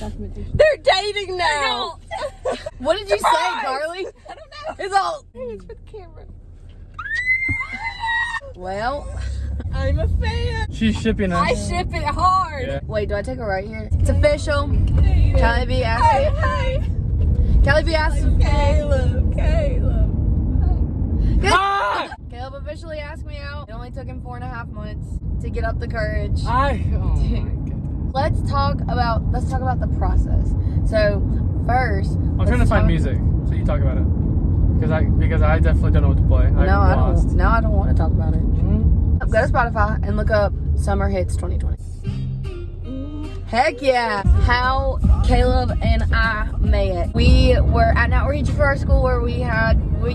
like documentation. They're dating now. What did you say, Carly? I don't know. It's all. It's for the camera. Well, I'm a fan. She's shipping us. I ship it hard. Yeah. wait, do I take her right here? It's official. Cali B asked Hey, me. hey. Cali B asked me. Caleb. Ah! Caleb officially asked me out. It only took him 4.5 months to get up the courage. Oh my goodness. Let's talk about the process. So first, I'm trying to find music, so you talk about it. Because I definitely don't know what to play. No, I lost. don't. No, I don't want to talk about it. Mm-hmm. Go to Spotify and look up Summer Hits 2020. Heck yeah! How Caleb and I met. We were at an outreach for our school where we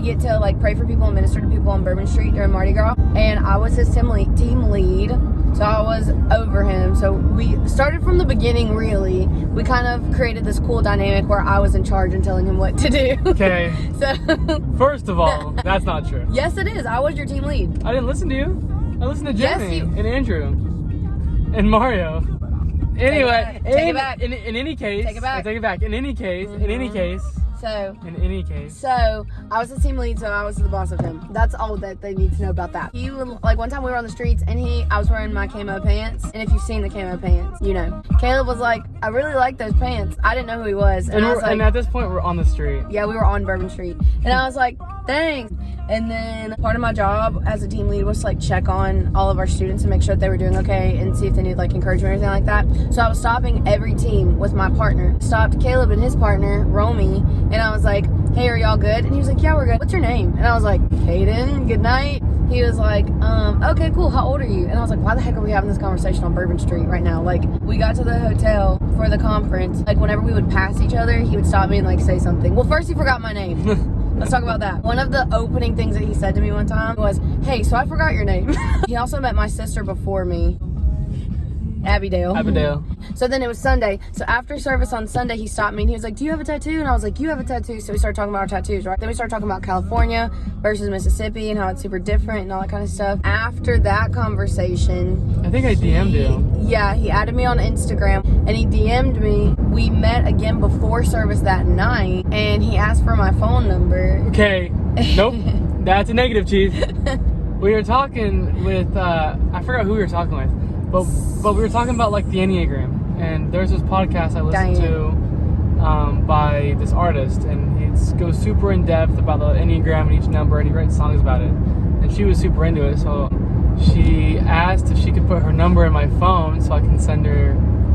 get to like pray for people and minister to people on Bourbon Street during Mardi Gras. And I was his team lead, so I was over him. So we started from the beginning. Really, we kind of created this cool dynamic where I was in charge and telling him what to do. Okay. So First of all, that's not true. yes, it is. I was your team lead. I didn't listen to you. I listened to Yes, Jimmy you- and Andrew and Mario. Anyway, Take it back. In any case, Take it back. I take it back. In any case, So I was the team lead, so I was the boss of him. That's all that they need to know about that. He would, like, one time we were on the streets and I was wearing my camo pants. And if you've seen the camo pants, you know. Caleb was like, I really like those pants. I didn't know who he was. And I was like, and at this point, we're on the street. yeah, we were on Bourbon Street. And I was like, thanks. And then part of my job as a team lead was to like check on all of our students and make sure that they were doing okay and see if they needed like encouragement or anything like that. So I was stopping every team with my partner. Stopped Caleb and his partner, Romy, and I was like, hey, are y'all good? And he was like, yeah, we're good. What's your name? And I was like, Hayden, good night. He was like, okay, cool, how old are you? And I was like, why the heck are we having this conversation on Bourbon Street right now? Like, we got to the hotel for the conference. Like, whenever we would pass each other, he would stop me and like say something. Well, first he forgot my name. Let's talk about that. One of the opening things that he said to me one time was, hey, so I forgot your name. He also met my sister before me. Abigail. So then it was Sunday. So after service on Sunday, he stopped me and he was like, do you have a tattoo? And I was like, you have a tattoo. So we started talking about our tattoos, right? Then we started talking about California versus Mississippi and how it's super different and all that kind of stuff. After that conversation, I think I DM'd you. yeah, he added me on Instagram and he DM'd me. We met again before service that night and he asked for my phone number. Okay. Nope. That's a negative, Chief. We were talking with, I forgot who we were talking with, but we were talking about like the Enneagram. And there's this podcast I listened to by this artist, and he goes super in depth about the Enneagram and each number, and he writes songs about it. And she was super into it, so she asked if she could put her number in my phone so I can send her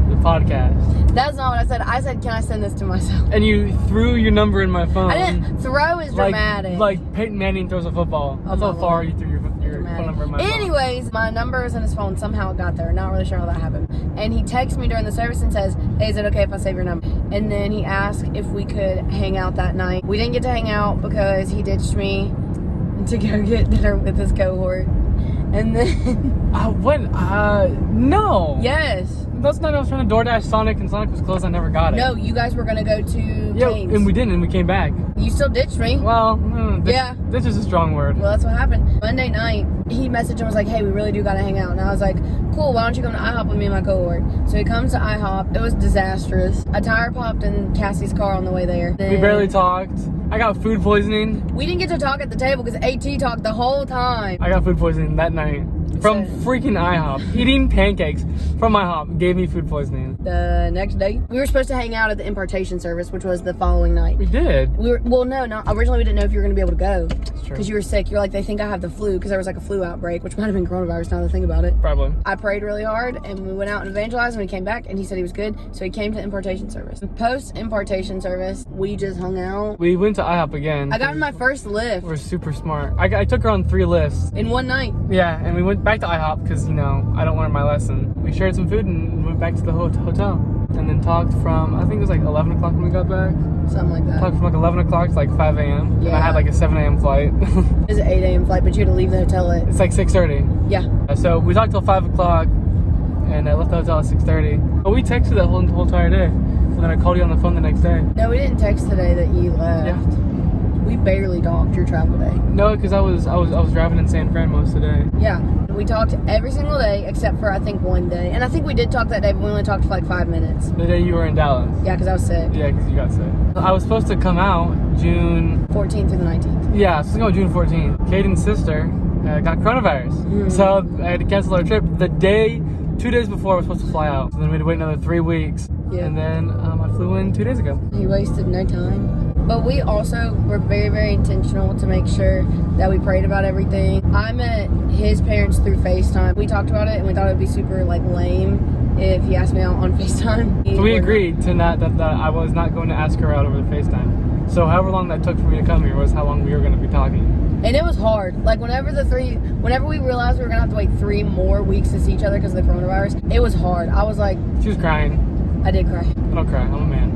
the podcast. That's not what I said. I said, can I send this to myself? And you threw your number in my phone. I didn't. Throw is dramatic. Like Peyton Manning throws a football. That's how far you threw your phone number in my phone. Anyways, my number was in his phone. Somehow it got there. Not really sure how that happened. And he texts me during the service and says, hey, is it okay if I save your number? And then he asked if we could hang out that night. We didn't get to hang out because he ditched me to go get dinner with his cohort. And then... no. Yes. That's not, I was trying to DoorDash Sonic and Sonic was closed. I never got it. No, you guys were going to go to James. And we didn't, and we came back. You still ditched me. Well, this is a strong word. Well, that's what happened. Monday night, he messaged and was like, hey, we really do got to hang out. And I was like, cool, why don't you come to IHOP with me and my cohort? So he comes to IHOP. It was disastrous. A tire popped in Cassie's car on the way there. We barely talked. I got food poisoning. We didn't get to talk at the table because AT talked the whole time. I got food poisoning that night. From freaking IHOP. Eating pancakes from IHOP gave me food poisoning. The next day, we were supposed to hang out at the impartation service, which was the following night. We did. Originally we didn't know if you were going to be able to go. That's true. Because you were sick. You're like, they think I have the flu because there was like a flu outbreak, which might have been coronavirus now that I think about it. Probably. I prayed really hard and we went out and evangelized and we came back and he said he was good. So he came to impartation service. Post impartation service, we just hung out. We went to IHOP again. I got in my first lift. We're super smart. I took her on 3 lifts. In one night. Yeah, and we went back to IHOP because, I don't learn my lesson. We shared some food and went back to the hotel. And then talked from, I think it was like 11 o'clock when we got back. Something like that. Talked from like 11 o'clock to like 5 a.m. Yeah. And I had like a 7 a.m. flight. It was an 8 a.m. flight, but you had to leave the hotel at... It's like 6:30. Yeah. So we talked till 5 o'clock and I left the hotel at 6:30. But we texted that whole entire day. And then I called you on the phone the next day. No, we didn't text today that you left. Yeah. We barely talked your travel day. No, because I was driving in San Fran most of the day. Yeah. we talked every single day except for I think one day. And I think we did talk that day, but we only talked for like 5 minutes. The day you were in Dallas. Yeah, because I was sick. Yeah, because you got sick. I was supposed to come out June 14th through the 19th. Yeah, I was supposed to go June 14th. Caden's sister got coronavirus. So I had to cancel our trip the day, 2 days before I was supposed to fly out. So then we had to wait another 3 weeks. Yeah. And then I flew in 2 days ago. He wasted no time. But we also were very, very intentional to make sure that we prayed about everything. I met his parents through FaceTime. We talked about it and we thought it would be super like lame if he asked me out on FaceTime. So we agreed to not that I was not going to ask her out over the FaceTime. So however long that took for me to come here was how long we were going to be talking. And it was hard. Like whenever we realized we were gonna have to wait 3 more weeks to see each other because of the coronavirus, it was hard. I was like, She was crying. I did cry. I don't cry. I'm a man.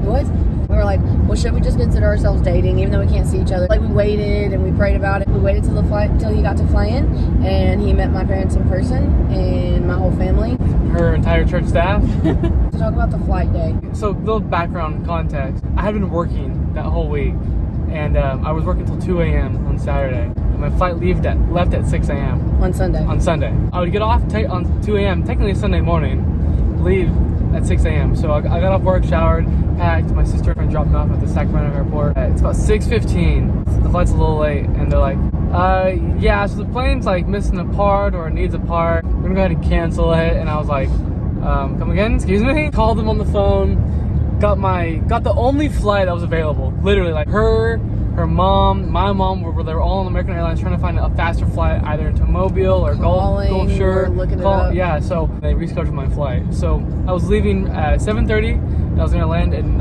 What? We were like, well, should we just consider ourselves dating even though we can't see each other? Like we waited and we prayed about it. We waited till he got to fly in, and he met my parents in person and my whole family. Her entire church staff. To talk about the flight day. So a little background context. I had been working that whole week, and I was working till 2 a.m. on Saturday. And my flight left at 6 a.m. On Sunday. I would get off on 2 a.m. technically Sunday morning, leave at 6 a.m. So I got off work, showered, packed. My sister and dropped me off at the Sacramento airport. It's about 6:15. The flight's a little late, and they're like, yeah, so the plane's like missing a part or it needs a part. We're gonna go ahead and cancel it. And I was like, come again? Excuse me? Called them on the phone. Got the only flight that was available. Literally, like her mom, my mom, they were all on American Airlines trying to find a faster flight either into Mobile or Gulf Shore. Looking it up. Yeah, so they rescheduled my flight. So I was leaving at 7:30, and I was gonna land in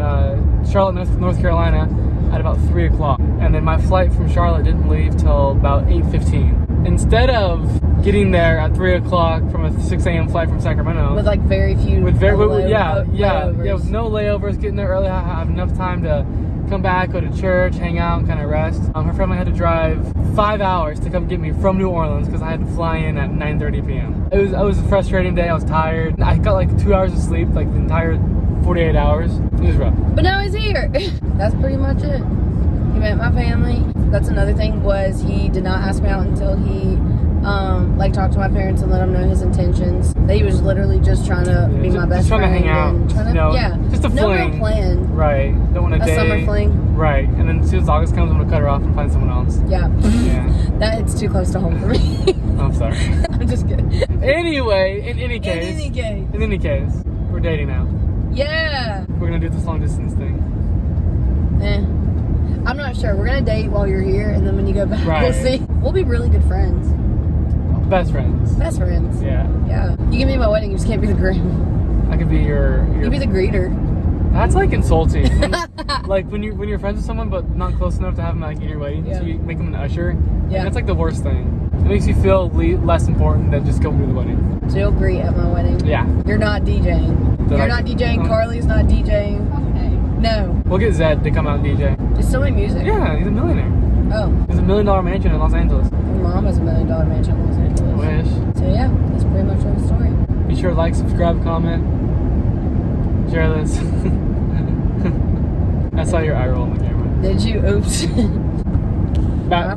Charlotte, North Carolina at about 3 o'clock. And then my flight from Charlotte didn't leave till about 8:15. Instead of getting there at 3 o'clock from a 6 a.m. flight from Sacramento. With like very few layovers. With no layovers, getting there early, I have enough time to come back, go to church, hang out, and kind of rest. Her family had to drive 5 hours to come get me from New Orleans because I had to fly in at 9:30 p.m. It was a frustrating day. I was tired. I got like 2 hours of sleep, like the entire 48 hours. It was rough. But now he's here. That's pretty much it. He met my family. That's another thing, was he did not ask me out until he talked to my parents and let them know his intentions. That he was literally just trying to be my best friend. Just trying to hang out. Just a fling. No real plan. Right. Don't want to date. A summer fling. Right. And then as soon as August comes, I'm going to cut her off and find someone else. Yeah. Yeah. That it's too close to home for me. I'm sorry. I'm just kidding. Anyway, in any case, we're dating now. Yeah. We're going to do this long distance thing. I'm not sure. We're going to date while you're here, and then when you go back, right. We'll see. We'll be really good friends. Best friends. Best friends. Yeah. Yeah. You can be my wedding, you just can't be the groom. I could be your You be the greeter. That's like insulting. Like when you're friends with someone but not close enough to have them like in your wedding, so you make them an usher. Yeah. That's like the worst thing. It makes you feel less important than just going to the wedding. So you'll greet at my wedding. Yeah. You're not DJing. You're not DJing. Carly's not DJing. Okay. No. We'll get Zed to come out and DJ. Just still make music. Yeah, he's a millionaire. Oh. He's $1 million mansion in Los Angeles. Your mom has $1 million mansion in Los Angeles. Wish. So yeah, that's pretty much our story. Be sure to like, subscribe, comment, share this. I saw your eye roll on the camera. Did you? Oops. Bye.